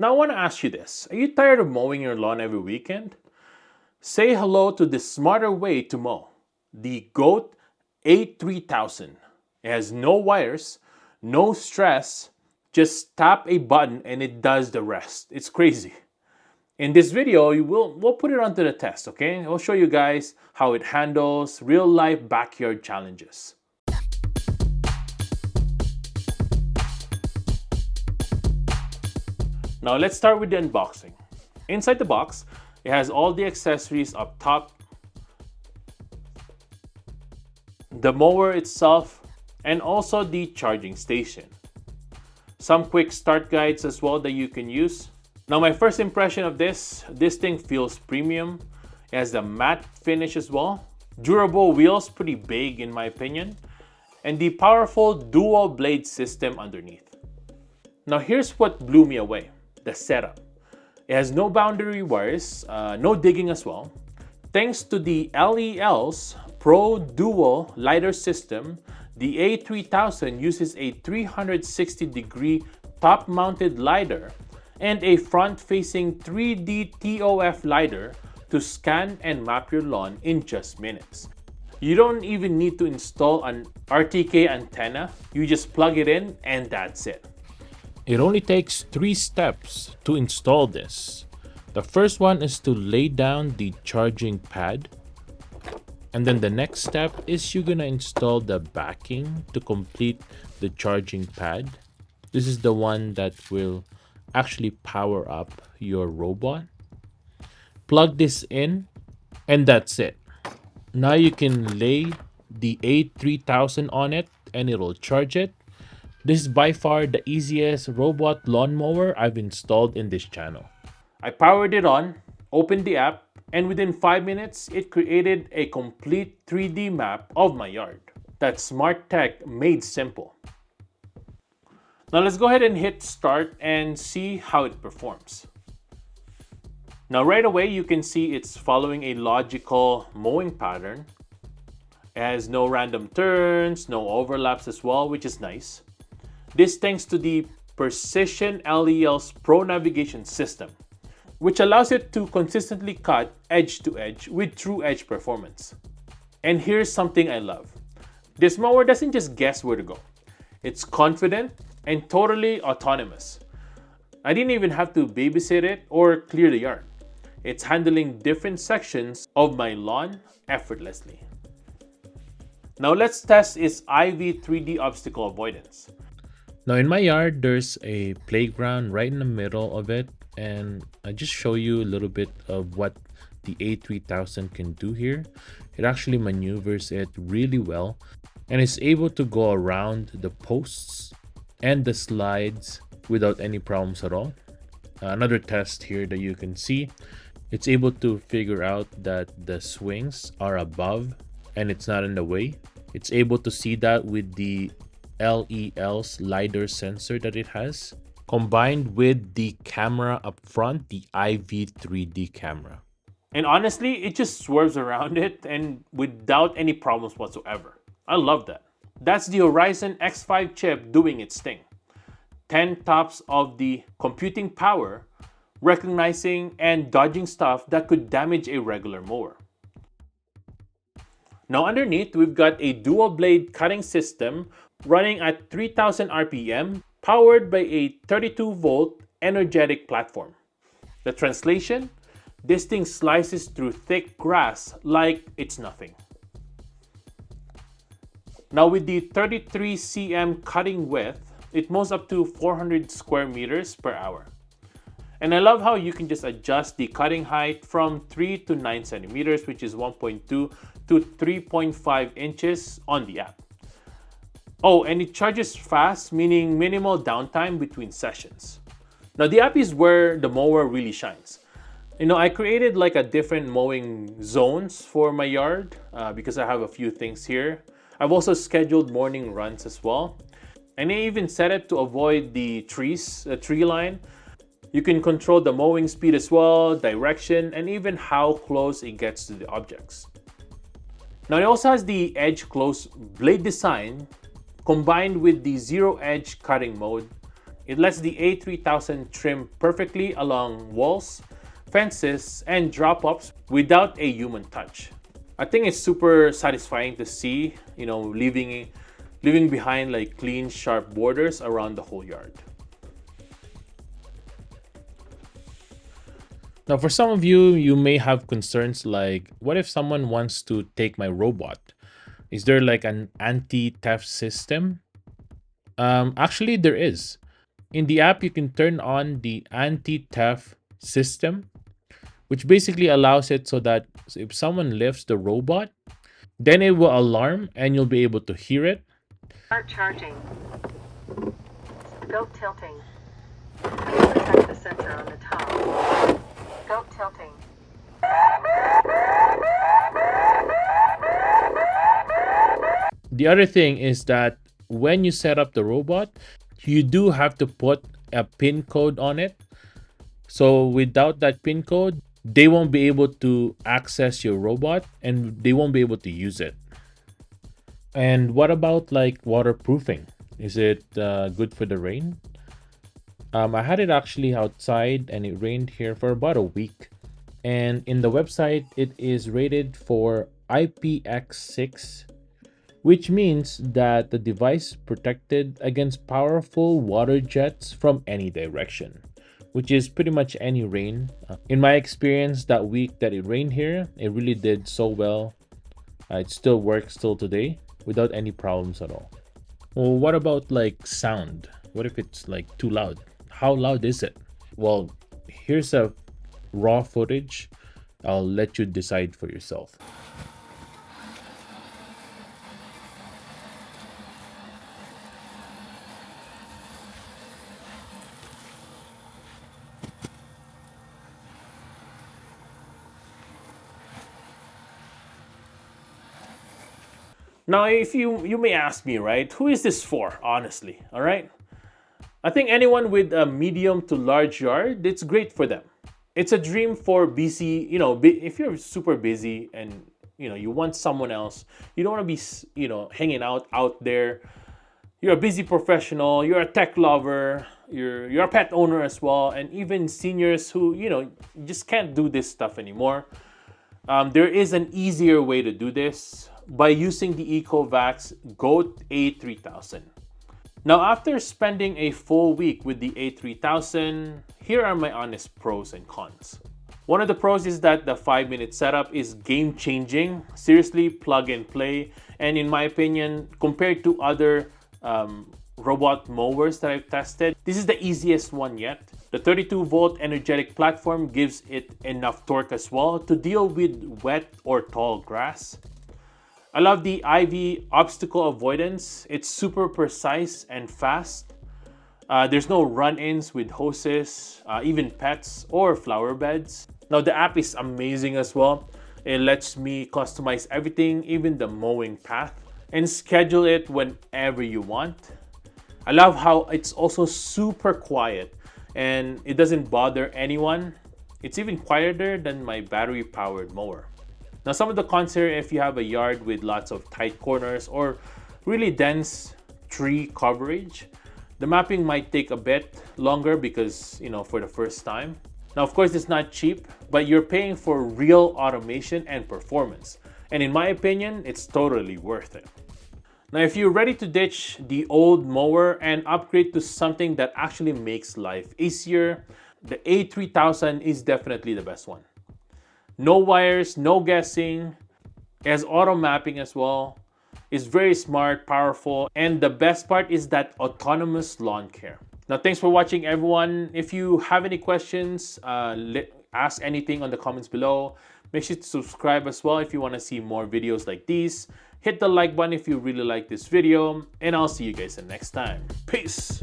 Now I want to ask you this. Are you tired of mowing your lawn every weekend? Say hello to the smarter way to mow, the GOAT A3000. It has no wires, no stress, just tap a button and it does the rest. It's crazy. In this video, we'll put it onto the test, okay? I'll show you guys how it handles real-life backyard challenges. Now let's start with the unboxing. Inside the box, it has all the accessories up top, the mower itself, and also the charging station. Some quick start guides as well that you can use. Now my first impression of this thing feels premium. It has the matte finish as well. Durable wheels, pretty big in my opinion. And the powerful dual blade system underneath. Now here's what blew me away, the setup. It has no boundary wires, no digging as well. Thanks to the LEL's Pro Dual-LiDAR system, the A3000 uses a 360-degree top-mounted LiDAR and a front-facing 3D TOF LiDAR to scan and map your lawn in just minutes. You don't even need to install an RTK antenna, you just plug it in and that's it. It only takes 3 steps to install this. The first one is to lay down the charging pad. And then the next step is you're gonna install the backing to complete the charging pad. This is the one that will actually power up your robot. Plug this in and that's it. Now you can lay the A3000 on it and it'll charge it. This is by far the easiest robot lawnmower I've installed in this channel. I powered it on, opened the app, and within 5 minutes, it created a complete 3D map of my yard. That's smart tech made simple. Now let's go ahead and hit start and see how it performs. Now right away, you can see it's following a logical mowing pattern. It has no random turns, no overlaps as well, which is nice. This thanks to the Precision LEL's Pro Navigation system, which allows it to consistently cut edge to edge with true edge performance. And here's something I love. This mower doesn't just guess where to go. It's confident and totally autonomous. I didn't even have to babysit it or clear the yard. It's handling different sections of my lawn effortlessly. Now let's test its IV 3D obstacle avoidance. Now in my yard, there's a playground right in the middle of it, and I just show you a little bit of what the A3000 can do here. It actually maneuvers it really well and is able to go around the posts and the slides without any problems at all. Another test here that you can see, it's able to figure out that the swings are above and it's not in the way. It's able to see that with the LEL's LiDAR sensor that it has, combined with the camera up front, the IV 3D camera. And honestly, it just swerves around it and without any problems whatsoever. I love that. That's the Horizon X5 chip doing its thing. 10 tops of the computing power, recognizing and dodging stuff that could damage a regular mower. Now underneath, we've got a dual blade cutting system running at 3000 RPM, powered by a 32-volt energetic platform. The translation? This thing slices through thick grass like it's nothing. Now with the 33 cm cutting width, it mows up to 400 square meters per hour. And I love how you can just adjust the cutting height from 3 to 9 centimeters, which is 1.2 to 3.5 inches on the app. Oh, and it charges fast, meaning minimal downtime between sessions. Now the app is where the mower really shines. You know, I created like a different mowing zones for my yard because I have a few things here. I've also scheduled morning runs as well. And I even set it to avoid the trees, the tree line. You can control the mowing speed as well, direction, and even how close it gets to the objects. Now it also has the edge close blade design combined with the zero edge cutting mode. It lets the A3000 trim perfectly along walls, fences, and drop-offs without a human touch. I think it's super satisfying to see, leaving behind like clean, sharp borders around the whole yard. Now, for some of you, you may have concerns like, what if someone wants to take my robot? Is there like an anti-theft system? Actually, there is. In the app, you can turn on the anti-theft system, which basically allows it so that if someone lifts the robot, then it will alarm and you'll be able to hear it. Start charging. Go tilting. Please protect the sensor on the top. Go tilting. The other thing is that when you set up the robot, you do have to put a PIN code on it. So without that PIN code, they won't be able to access your robot and they won't be able to use it. And what about like waterproofing? Is it good for the rain? I had it actually outside and it rained here for about a week. And in the website, it is rated for IPX6, which means that the device protected against powerful water jets from any direction, which is pretty much any rain. In my experience, that week that it rained here, it really did so well. It still works till today without any problems at all. Well, what about like sound? What if it's like too loud? How loud is it? Well, here's a raw footage. I'll let you decide for yourself. Now, if you may ask me, right, who is this for, honestly, all right? I think anyone with a medium to large yard, it's great for them. It's a dream for busy, if you're super busy and, you want someone else, you don't want to be, hanging out there. You're a busy professional, you're a tech lover, you're a pet owner as well, and even seniors who, just can't do this stuff anymore. There is an easier way to do this by using the EcoVax GOAT A3000. Now, after spending a full week with the A3000, here are my honest pros and cons. One of the pros is that the 5-minute setup is game-changing, seriously plug and play, and in my opinion, compared to other robot mowers that I've tested, this is the easiest one yet. The 32-volt energetic platform gives it enough torque as well to deal with wet or tall grass. I love the IV obstacle avoidance. It's super precise and fast. There's no run-ins with hoses, even pets or flower beds. Now the app is amazing as well. It lets me customize everything, even the mowing path, and schedule it whenever you want. I love how it's also super quiet and it doesn't bother anyone. It's even quieter than my battery-powered mower. Now, some of the cons here, if you have a yard with lots of tight corners or really dense tree coverage, the mapping might take a bit longer because, for the first time. Now, of course, it's not cheap, but you're paying for real automation and performance. And in my opinion, it's totally worth it. Now, if you're ready to ditch the old mower and upgrade to something that actually makes life easier, the A3000 is definitely the best one. No wires, no guessing. It has auto mapping as well. It's very smart, powerful, and the best part is that autonomous lawn care. Now, thanks for watching, everyone. If you have any questions, ask anything on the comments below. Make sure to subscribe as well if you want to see more videos like these. Hit the like button if you really like this video, and I'll see you guys the next time. Peace!